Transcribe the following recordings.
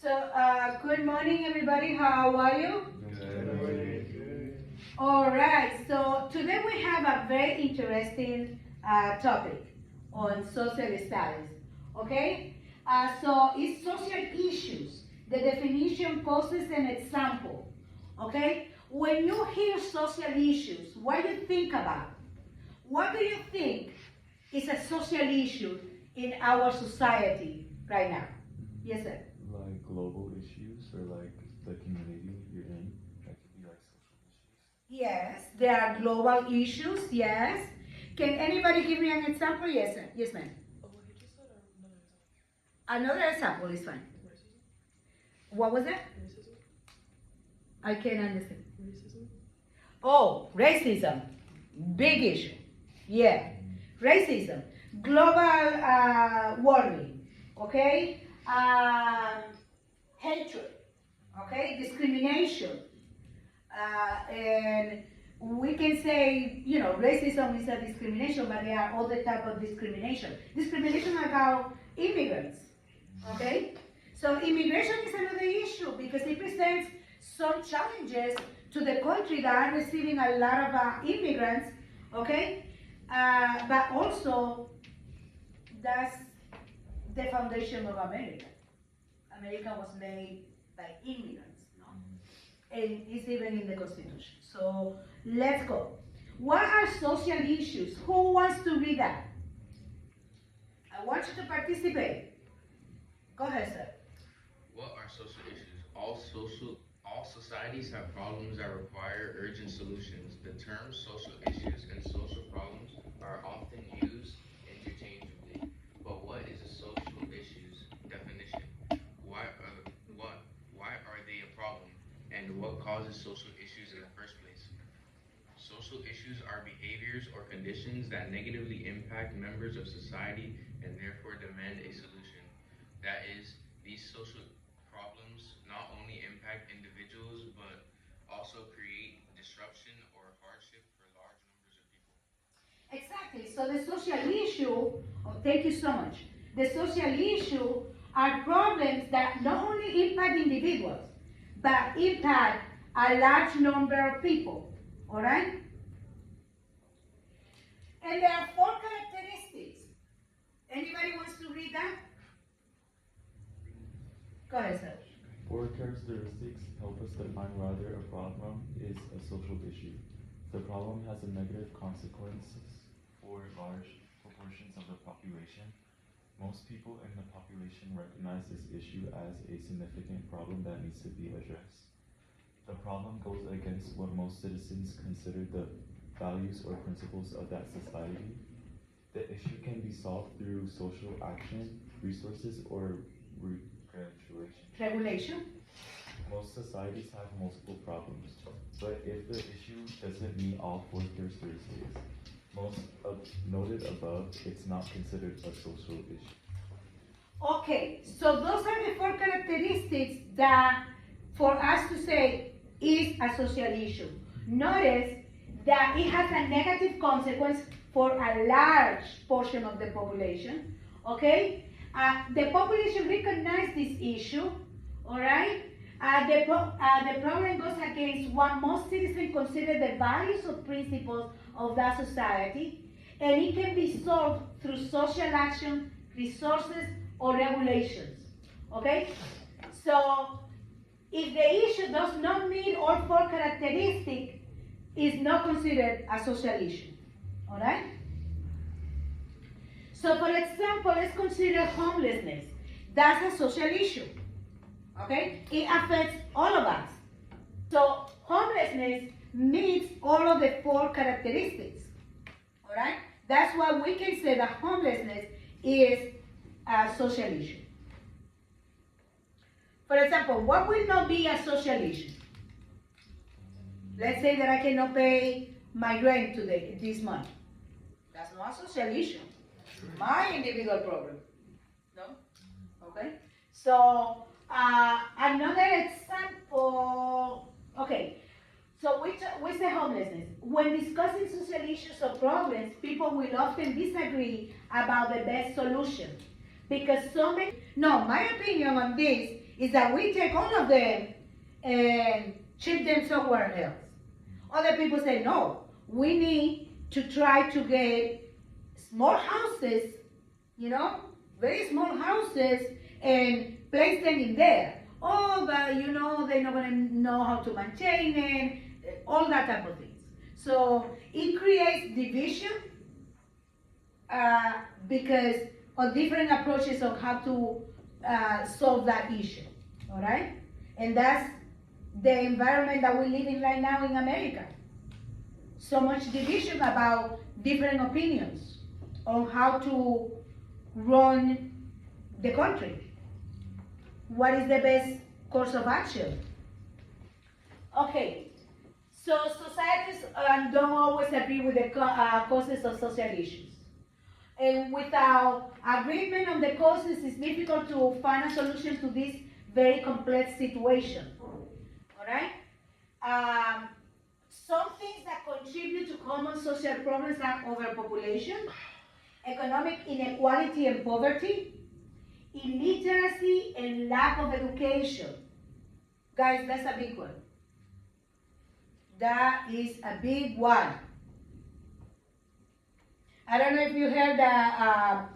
Good morning, everybody. How are you? Good. All right. So today we have a very interesting topic on social studies. Okay. So it's social issues. The definition, causes, and example. Okay. When you hear social issues, what do you think about? What do you think is a social issue in our society right now? Yes, sir. Like global issues or like the community you're in, that could be like social issues. Yes, there are global issues, yes. Can anybody give me an example? Yes, sir. Yes, ma'am. Oh, what he just said, or another example? Another example is fine. Racism? What was that? Racism? I can't understand. Racism? Oh, racism. Big issue. Yeah. Racism. Global warming. Okay? Hatred. Okay? Discrimination. And we can say, racism is a discrimination, but there are other type of discrimination. Discrimination about immigrants, okay? So immigration is another issue because it presents some challenges to the country that are receiving a lot of immigrants, okay? But also, that's the foundation of America. America was made by immigrants, no? And it's even in the Constitution. So let's go. What are social issues? Who wants to read that? I want you to participate. Go ahead, sir. What are social issues? All societies have problems that require urgent solutions. The terms social issues and social problems are often used interchangeably. But what is a social issues definition? Why are they a problem? And what causes social issues in the first place? Social issues are behaviors or conditions that negatively impact members of society and therefore demand a solution. That is, these social problems not only impact individuals but also create disruption or hardship for large numbers of people. Exactly. So the social issue, thank you so much. The social issue are problems that not only impact individuals, but impact a large number of people. All right? And there are 4 characteristics. Anybody wants to read that? Go ahead, sir. 4 characteristics help us define whether a problem is a social issue. The problem has a negative consequences for large proportions of the population. Most people in the population recognize this issue as a significant problem that needs to be addressed. The problem goes against what most citizens consider the values or principles of that society. The issue can be solved through social action, resources, or Regulation. Most societies have multiple problems, but if the issue doesn't meet all 4 characteristics, noted above, it's not considered a social issue. Okay, so those are the 4 characteristics that for us to say is a social issue. Notice that it has a negative consequence for a large portion of the population, okay? The population recognizes this issue, all right? The problem goes against what most citizens consider the values or principles of that society, and it can be solved through social action, resources, or regulations, okay? So, if the issue does not meet all 4 characteristics, it's not considered a social issue, all right? So, for example, let's consider homelessness. That's a social issue, okay? It affects all of us. So, homelessness meets all of the 4 characteristics, all right? That's why we can say that homelessness is a social issue. For example, what will not be a social issue? Let's say that I cannot pay my rent today, this month. That's not a social issue. My individual problem. No? Okay? So, another example, okay. So we say homelessness. When discussing social issues or problems, people will often disagree about the best solution. Because my opinion on this is that we take all of them and ship them somewhere else. Other people say, no, we need to try to get small houses, very small houses, and place them in there. Oh, but they're not going to know how to maintain it, all that type of things. So it creates division because of different approaches on how to solve that issue, all right? And that's the environment that we live in right now in America. So much division about different opinions on how to run the country. What is the best course of action? Okay, so societies don't always agree with the causes of social issues. And without agreement on the causes, it's difficult to find a solution to this very complex situation. All right? Some things that contribute to common social problems are overpopulation, economic inequality and poverty, illiteracy and lack of education. Guys, that's a big one. That is a big one. I don't know if you heard that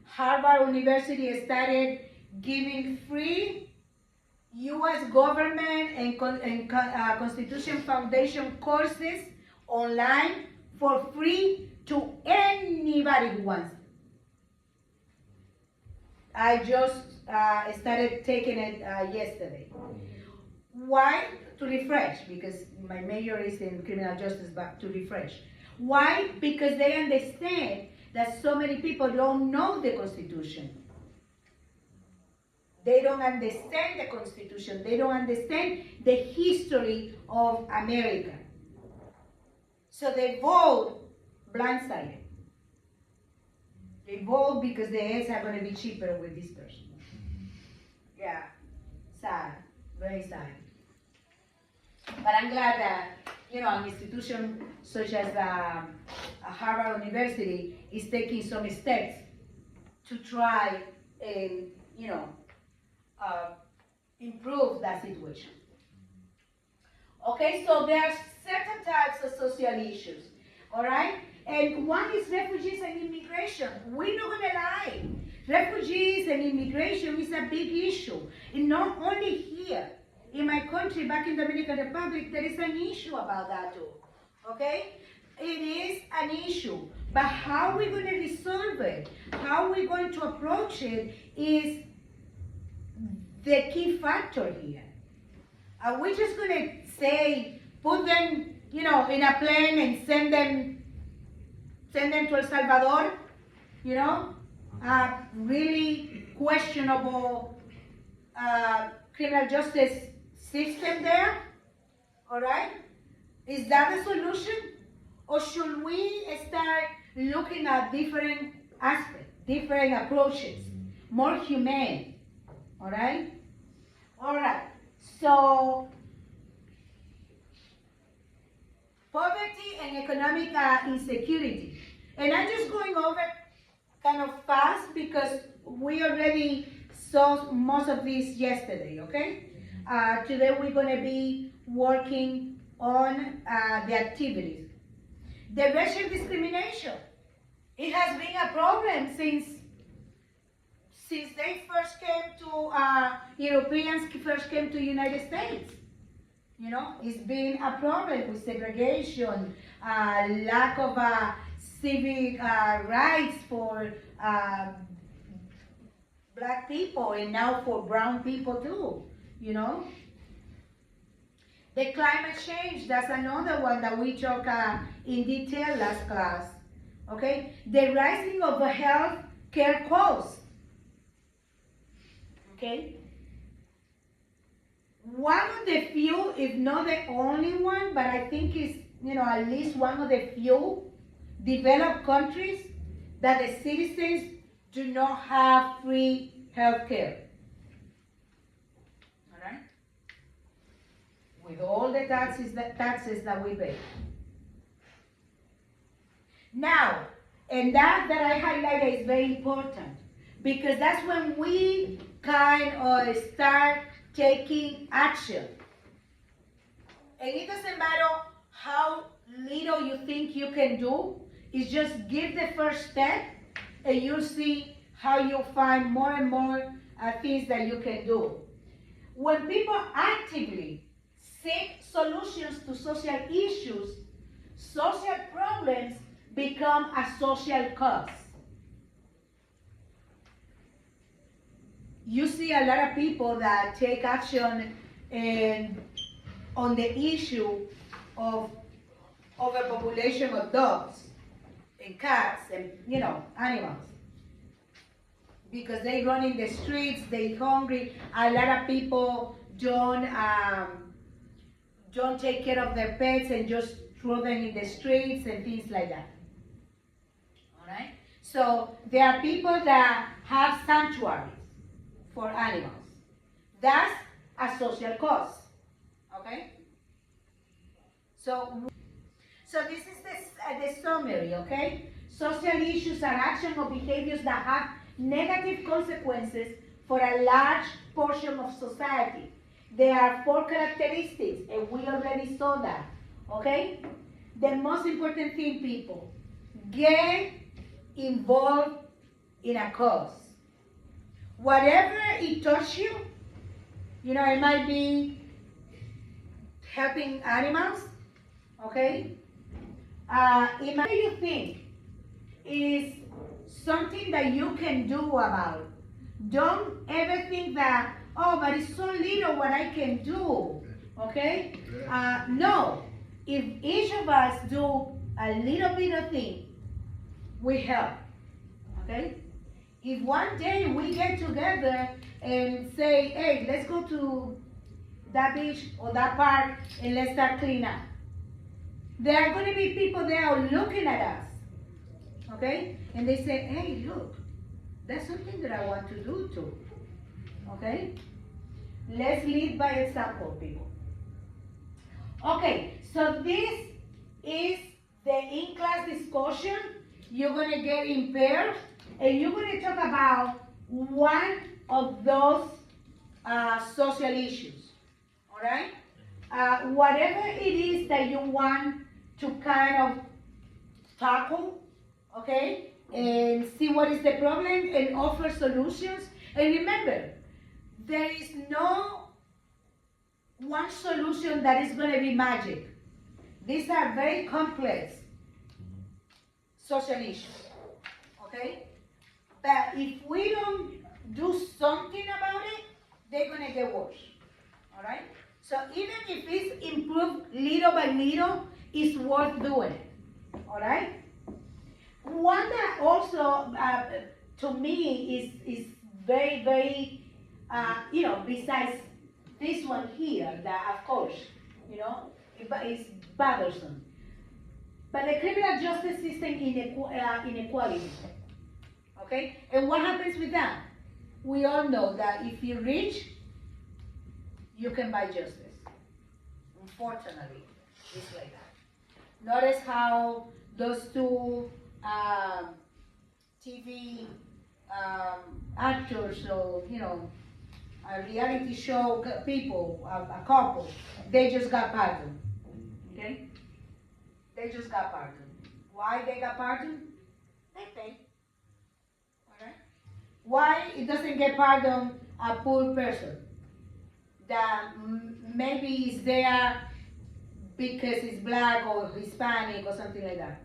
Harvard University started giving free U.S. government and Constitution Foundation courses online for free to anybody who wants it. I just started taking it yesterday. Why? To refresh, because my major is in criminal justice, but to refresh. Why? Because they understand that so many people don't know the Constitution. They don't understand the Constitution. They don't understand the history of America. So they vote blindsided. They vote because the eggs are going to be cheaper with this person. Yeah, sad, very sad. But I'm glad that, an institution such as Harvard University is taking some steps to try and, improve that situation. Okay, so there are certain types of social issues, all right? And one is refugees and immigration. We're not gonna lie. Refugees and immigration is a big issue. And not only here, in my country, back in the Dominican Republic, there is an issue about that too, okay? It is an issue, but how we're going to resolve it, how we're going to approach it is the key factor here. Are we just going to say, put them, in a plane and send them to El Salvador? Really questionable criminal justice system there, all right? Is that the solution? Or should we start looking at different aspects, different approaches, more humane, all right? All right, so poverty and economic insecurity. And I'm just going over kind of fast because we already saw most of this yesterday, okay? Today we're going to be working on the activities. The racial discrimination. It has been a problem since they first came to, Europeans first came to the United States. It's been a problem with segregation, lack of civic rights for black people and now for brown people too. The climate change, that's another one that we talked in detail last class, okay? The rising of the health care costs, okay? One of the few, if not the only one, but I think it's, at least one of the few developed countries that the citizens do not have free health care. With all the taxes that we pay. Now, and that I highlighted is very important. because that's when we kind of start taking action. And it doesn't matter how little you think you can do, it's just give the first step and you'll see how you find more and more things that you can do. When people actively seek solutions to social issues, social problems become a social cause. You see a lot of people that take action on the issue of overpopulation of dogs and cats and animals, because they run in the streets, they hungry. A lot of people don't take care of their pets and just throw them in the streets and things like that. All right. So there are people that have sanctuaries for animals. That's a social cause. Okay. So this is the summary. Okay. Social issues are action or behaviors that have negative consequences for a large portion of society. There are 4 characteristics, and we already saw that, okay? The most important thing, people, get involved in a cause. Whatever it touches you, it might be helping animals, okay? It might be you think is something that you can do about it. Don't ever think that, oh, but it's so little what I can do, okay? No, if each of us do a little bit of thing, we help, okay? If one day we get together and say, hey, let's go to that beach or that park and let's start clean up, there are going to be people there looking at us, okay? And they say, hey, look, that's something that I want to do too, okay? Let's lead by example, people. Okay, so this is the in-class discussion. You're going to get in pairs, and you're going to talk about one of those social issues, all right? Whatever it is that you want to kind of tackle, okay, and see what is the problem and offer solutions. And remember, there is no one solution that is going to be magic. These are very complex social issues, okay? But if we don't do something about it, they're going to get worse, all right? So even if it's improved little by little, it's worth doing it, all right? One that also, to me, is very, very, besides this one here, that of course, is bothersome. But the criminal justice system inequality, okay? And what happens with that? We all know that if you're rich, you can buy justice. Unfortunately, it's like that. Notice how those two TV actors, or a reality show people, a couple, they just got pardoned. Okay? They just got pardoned. Why they got pardoned? They paid. Alright? Why it doesn't get pardoned a poor person that maybe is there because it's black or Hispanic or something like that?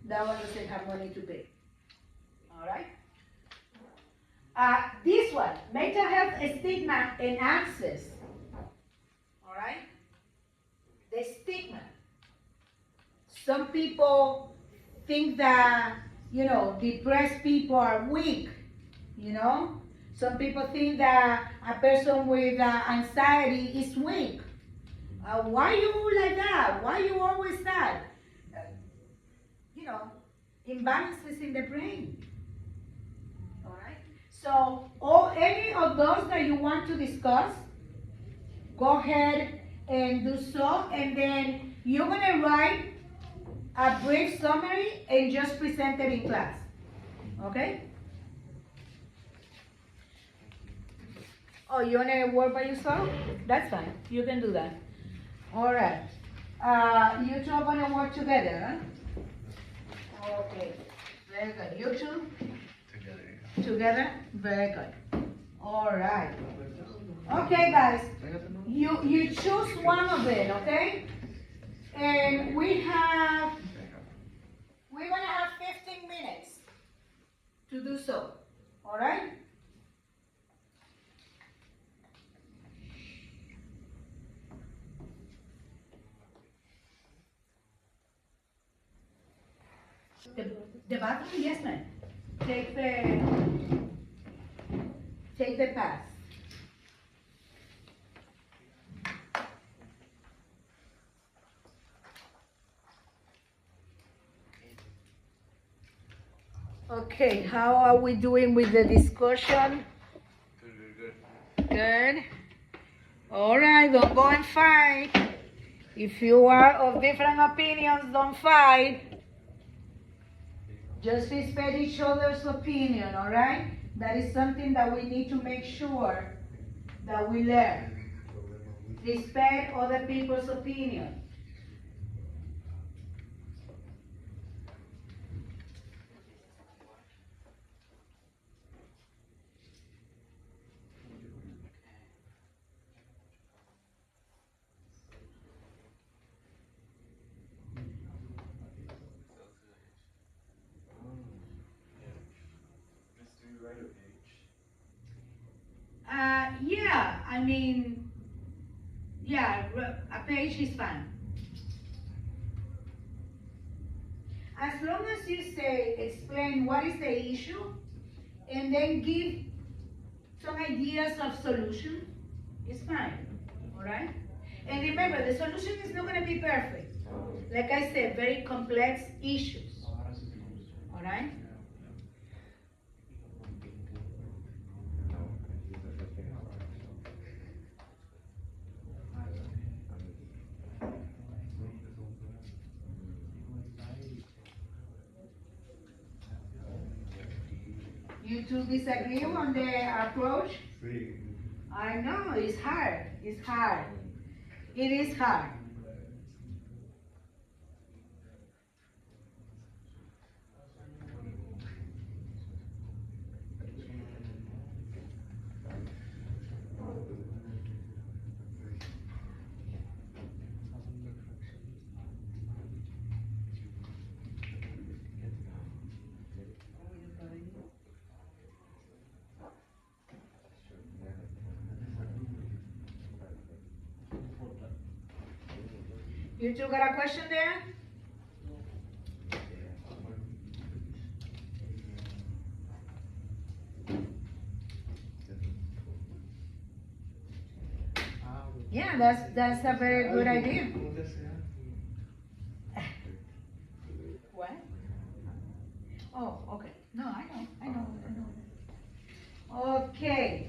That one doesn't have money to pay. Alright? This one, mental health stigma and access. Alright? The stigma. Some people think that, depressed people are weak, Some people think that a person with anxiety is weak. Why you like that? Why you always sad? Imbalances in the brain. All right? So, any of those that you want to discuss, go ahead and do so, and then you're going to write a brief summary and just present it in class. Okay? Oh, you wanna work by yourself? That's fine, you can do that. All right. You two are gonna work together, huh? Okay, very good. You two? Together. Together? Very good. All right. Okay, guys, you choose one of them, okay? And we're gonna have 15 minutes to do so, all right? The bathroom, yes, ma'am. Take the pass. Okay, how are we doing with the discussion? Good. All right, don't go and fight. If you are of different opinions, don't fight. Just respect each other's opinion, all right? That is something that we need to make sure that we learn. Respect other people's opinion. Yeah, I mean, yeah, a page is fine. As long as you say, explain what is the issue, and then give some ideas of solution, it's fine, all right? And remember, the solution is not gonna be perfect. Like I said, very complex issues, all right? You two disagree on the approach? I know, it's hard, it's hard. It is hard. You two got a question there? Yeah, that's a very good idea. What? Oh, okay. No, I know. Okay.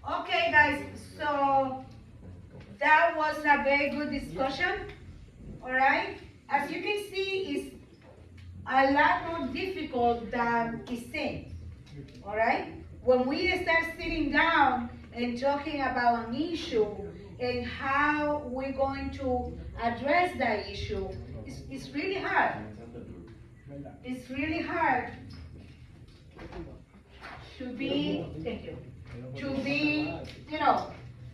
Okay, guys, so that was a very good discussion, all right? As you can see, it's a lot more difficult than it seems, all right? When we start sitting down and talking about an issue and how we're going to address that issue, it's really hard. It's really hard to be, thank you, to be,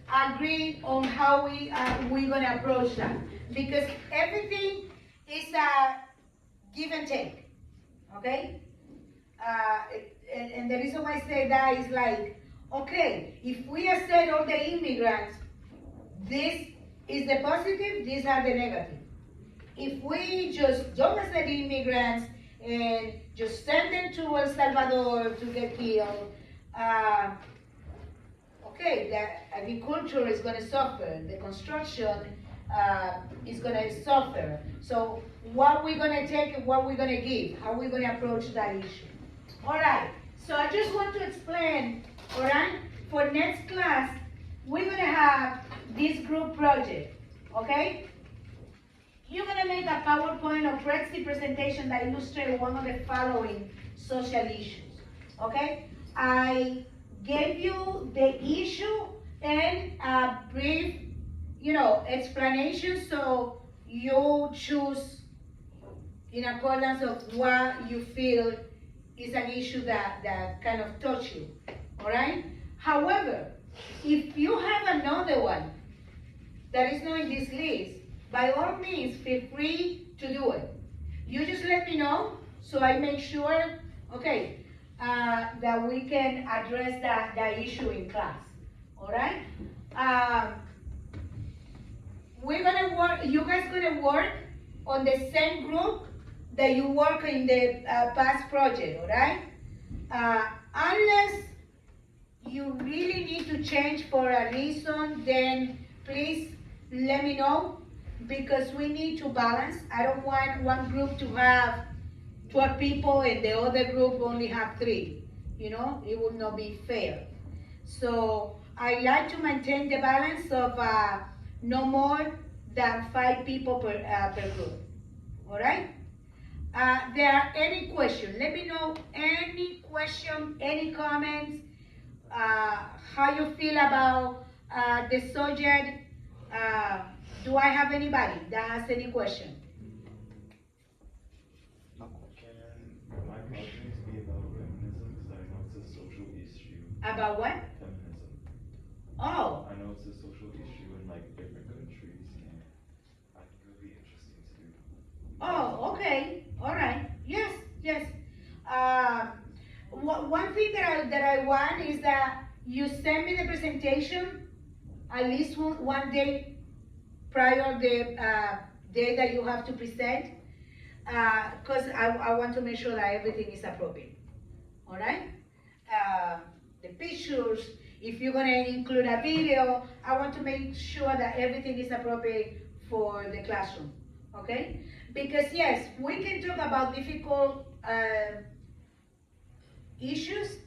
agree on how we're gonna approach that. Because everything is a give and take, okay? And the reason why I say that is like, okay, if we accept all the immigrants, this is the positive, these are the negative. if we just don't accept immigrants and just send them to El Salvador to get killed, okay, the agriculture is gonna suffer, the construction is gonna suffer. So what we gonna take and what we gonna give? How we gonna approach that issue? All right, so I just want to explain, all right, for next class, we're gonna have this group project, okay? You're gonna make a PowerPoint or Prezi presentation that illustrates one of the following social issues, okay? I gave you the issue and a brief, explanation, so you choose in accordance of what you feel is an issue that kind of touch you, all right? However, if you have another one that is not in this list, by all means, feel free to do it. You just let me know, so I make sure, okay, that we can address that issue in class, all right? We're gonna work, you guys gonna work on the same group that you work in the past project, all right? Unless you really need to change for a reason, then please let me know, because we need to balance. I don't want one group to have 12 people and the other group only have 3. It would not be fair. So I like to maintain the balance of no more than 5 people per group, all right? There are any questions? Let me know any question, any comments, how you feel about the subject. Do I have anybody that has any question? Can my project be about feminism? Because I know it's a social issue. About what? Feminism. Oh, I know it's a social issue in like different countries, and I think it would be interesting to do. oh, okay, all right, yes. One thing that I want is that you send me the presentation at least one day prior the day that you have to present, because I want to make sure that everything is appropriate, all right? The pictures, if you're gonna include a video, I want to make sure that everything is appropriate for the classroom, okay? Because yes, we can talk about difficult issues,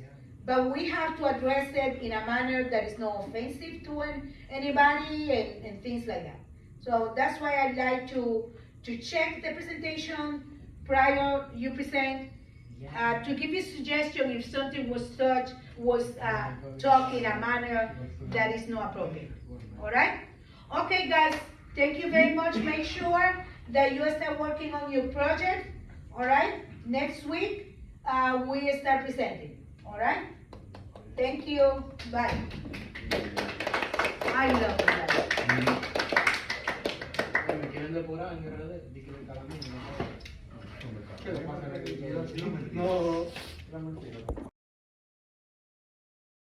but we have to address it in a manner that is not offensive to anybody and things like that. So that's why I like to check the presentation prior you present, to give you suggestion if something was taught in a manner that is not appropriate. All right? Okay, guys. Thank you very much. Make sure that you start working on your project. All right? Next week we start presenting. All right? Thank you. Bye. I love that. Me quieren depurar en RD, di que me cagan a mí, no. ¿Qué le pasa a la que no, la mentira.